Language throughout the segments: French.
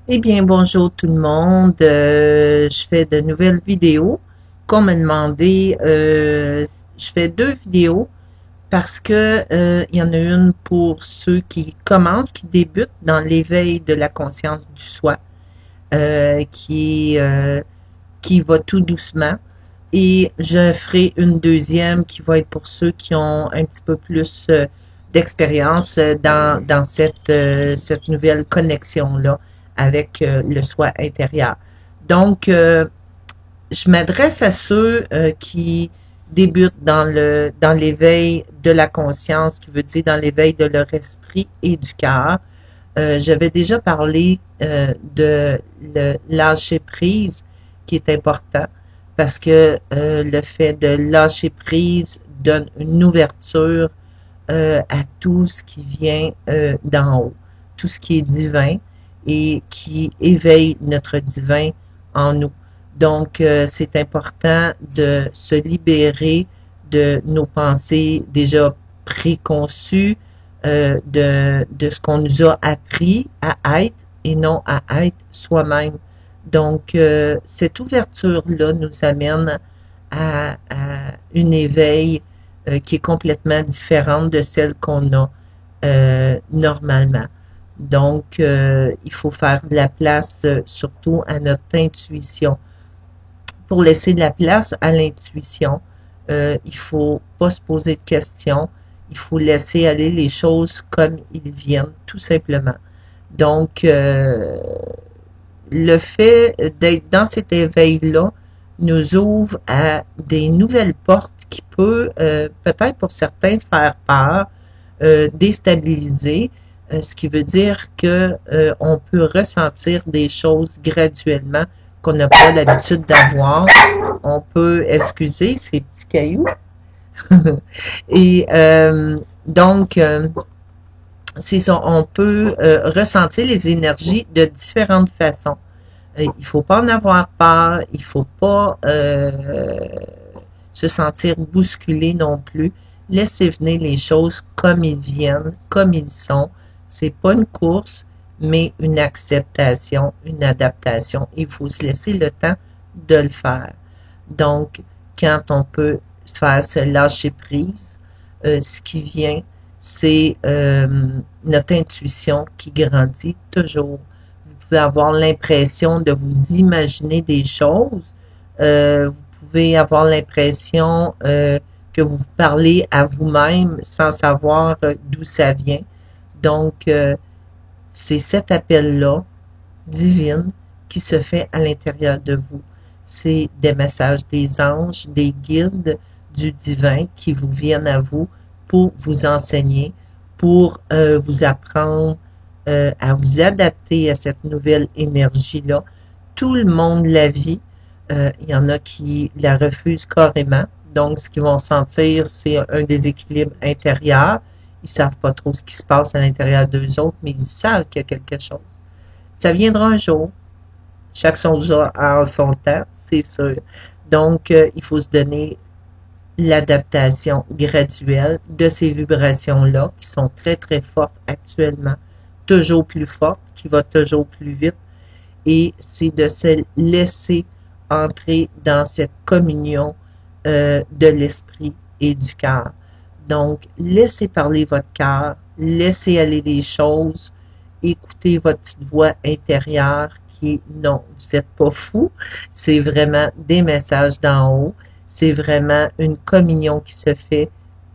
Eh bien, bonjour tout le monde. Je fais de nouvelles vidéos. Qu'on m'a demandé, je fais deux vidéos parce que il y en a une pour ceux qui commencent, qui débutent dans l'éveil de la conscience du soi, qui va tout doucement. Et je ferai une deuxième qui va être pour ceux qui ont un petit peu plus d'expérience dans cette nouvelle connexion-là avec le soi intérieur. Donc, je m'adresse à ceux qui débutent dans l'éveil de la conscience, qui veut dire dans l'éveil de leur esprit et du cœur. J'avais déjà parlé de lâcher prise qui est important parce que le fait de lâcher prise donne une ouverture à tout ce qui vient d'en haut, tout ce qui est divin et qui éveille notre divin en nous. Donc, c'est important de se libérer de nos pensées déjà préconçues, de ce qu'on nous a appris à être et non à être soi-même. Donc, cette ouverture-là nous amène à une éveil qui est complètement différente de celle qu'on a normalement. Donc, il faut faire de la place surtout à notre intuition. Pour laisser de la place à l'intuition, il faut pas se poser de questions. Il faut laisser aller les choses comme ils viennent, tout simplement. Donc, le fait d'être dans cet éveil-là nous ouvre à des nouvelles portes qui peut peut-être pour certains faire peur, déstabiliser, ce qui veut dire que on peut ressentir des choses graduellement qu'on n'a pas l'habitude d'avoir. On peut excuser ces petits cailloux. Et donc, c'est ça, on peut ressentir les énergies de différentes façons. Il faut pas en avoir peur, il faut pas se sentir bousculé non plus. Laissez venir les choses comme ils viennent, comme ils sont. C'est pas une course, mais une acceptation, une adaptation. Il faut se laisser le temps de le faire. Donc, quand on peut faire ce lâcher prise, ce qui vient, c'est notre intuition qui grandit toujours. Vous pouvez avoir l'impression de vous imaginer des choses. Vous pouvez avoir l'impression que vous parlez à vous-même sans savoir d'où ça vient. Donc, c'est cet appel-là, divine, qui se fait à l'intérieur de vous. C'est des messages des anges, des guides du divin qui vous viennent à vous pour vous enseigner, pour vous apprendre à vous adapter à cette nouvelle énergie-là. Tout le monde la vit. Il y en a qui la refusent carrément. Donc, ce qu'ils vont sentir, c'est un déséquilibre intérieur. Ils savent pas trop ce qui se passe à l'intérieur d'eux autres, mais ils savent qu'il y a quelque chose. Ça viendra un jour. Chaque jour a son temps, c'est sûr. Donc, il faut se donner l'adaptation graduelle de ces vibrations-là, qui sont très, très fortes actuellement, toujours plus fortes, qui va toujours plus vite. Et c'est de se laisser entrer dans cette communion de l'esprit et du cœur. Donc, laissez parler votre cœur, laissez aller les choses, écoutez votre petite voix intérieure qui est non, vous n'êtes pas fou, c'est vraiment des messages d'en haut, c'est vraiment une communion qui se fait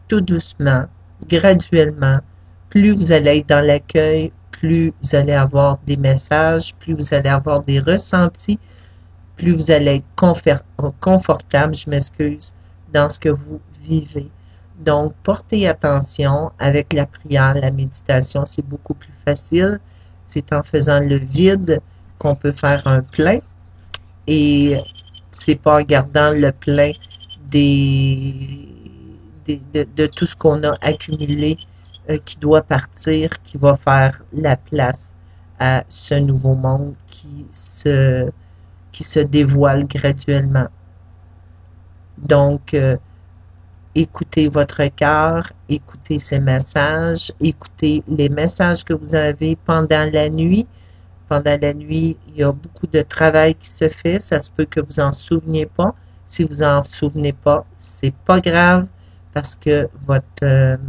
tout doucement, graduellement. Plus vous allez être dans l'accueil, plus vous allez avoir des messages, plus vous allez avoir des ressentis, plus vous allez être confortable, je m'excuse, dans ce que vous vivez. Donc, portez attention avec la prière, la méditation, c'est beaucoup plus facile. C'est en faisant le vide qu'on peut faire un plein et c'est pas en gardant le plein de tout ce qu'on a accumulé qui doit partir, qui va faire la place à ce nouveau monde qui se dévoile graduellement. Donc, écoutez votre cœur, écoutez ces messages, écoutez les messages que vous avez pendant la nuit, Pendant la nuit, il y a beaucoup de travail qui se fait. Ça se peut que vous en souveniez pas. Si vous en souvenez pas, c'est pas grave parce que votre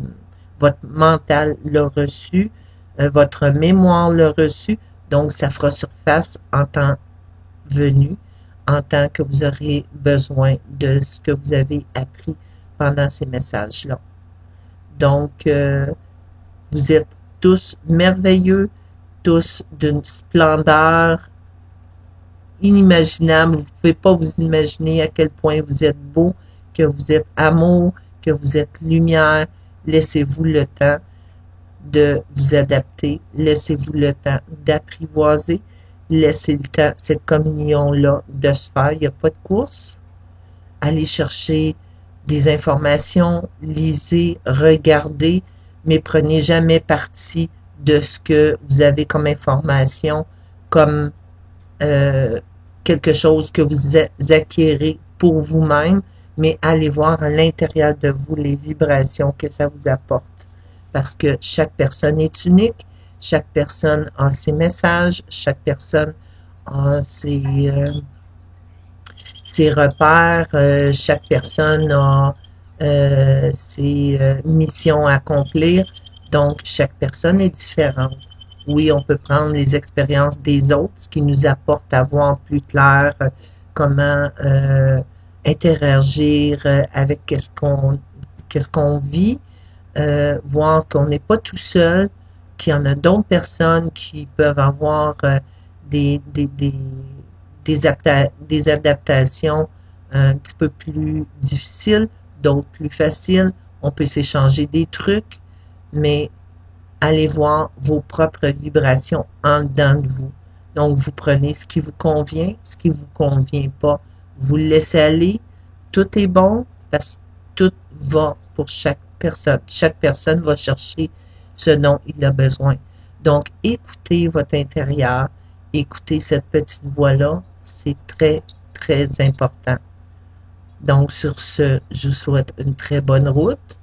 mental l'a reçu, votre mémoire l'a reçu. Donc, ça fera surface en temps venu, en tant que vous aurez besoin de ce que vous avez appris pendant ces messages-là. Donc, vous êtes tous merveilleux, tous d'une splendeur inimaginable. Vous ne pouvez pas vous imaginer à quel point vous êtes beau, que vous êtes amour, que vous êtes lumière. Laissez-vous le temps de vous adapter. Laissez-vous le temps d'apprivoiser. Laissez le temps, cette communion-là, de se faire. Il n'y a pas de course. Allez chercher des informations, lisez, regardez, mais prenez jamais parti de ce que vous avez comme information, comme quelque chose que vous acquérez pour vous-même, mais allez voir à l'intérieur de vous les vibrations que ça vous apporte. Parce que chaque personne est unique, chaque personne a ses messages, chaque personne a ses repères, chaque personne a ses missions à accomplir. Donc, chaque personne est différente. Oui, on peut prendre les expériences des autres, ce qui nous apporte à voir plus clair comment interagir avec qu'est-ce qu'on vit, voir qu'on n'est pas tout seul, qu'il y en a d'autres personnes qui peuvent avoir des adaptations un petit peu plus difficiles, d'autres plus faciles. On peut s'échanger des trucs, mais allez voir vos propres vibrations en dedans de vous. Donc, vous prenez ce qui vous convient, ce qui ne vous convient pas, vous le laissez aller. Tout est bon parce que tout va pour chaque personne. Chaque personne va chercher ce dont il a besoin. Donc, écoutez votre intérieur, écoutez cette petite voix-là, c'est très, très important. Donc, sur ce, je vous souhaite une très bonne route.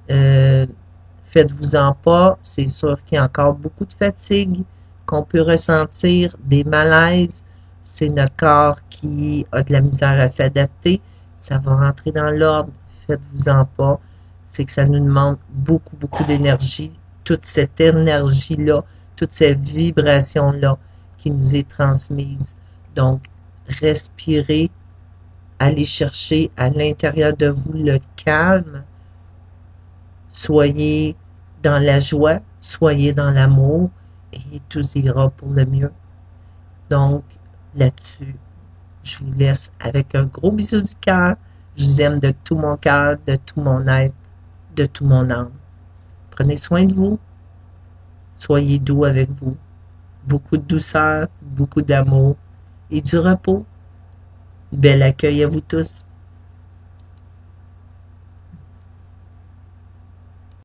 Faites-vous-en pas, c'est sûr qu'il y a encore beaucoup de fatigue, qu'on peut ressentir, des malaises. C'est notre corps qui a de la misère à s'adapter. Ça va rentrer dans l'ordre. Faites-vous-en pas. C'est que ça nous demande beaucoup, beaucoup d'énergie. Toute cette énergie-là, toute cette vibration-là qui nous est transmise. Donc, respirez, allez chercher à l'intérieur de vous le calme. Soyez dans la joie, soyez dans l'amour et tout ira pour le mieux. Donc, là-dessus, je vous laisse avec un gros bisou du cœur. Je vous aime de tout mon cœur, de tout mon être, de tout mon âme. Prenez soin de vous. Soyez doux avec vous. Beaucoup de douceur, beaucoup d'amour et du repos. Bel accueil à vous tous.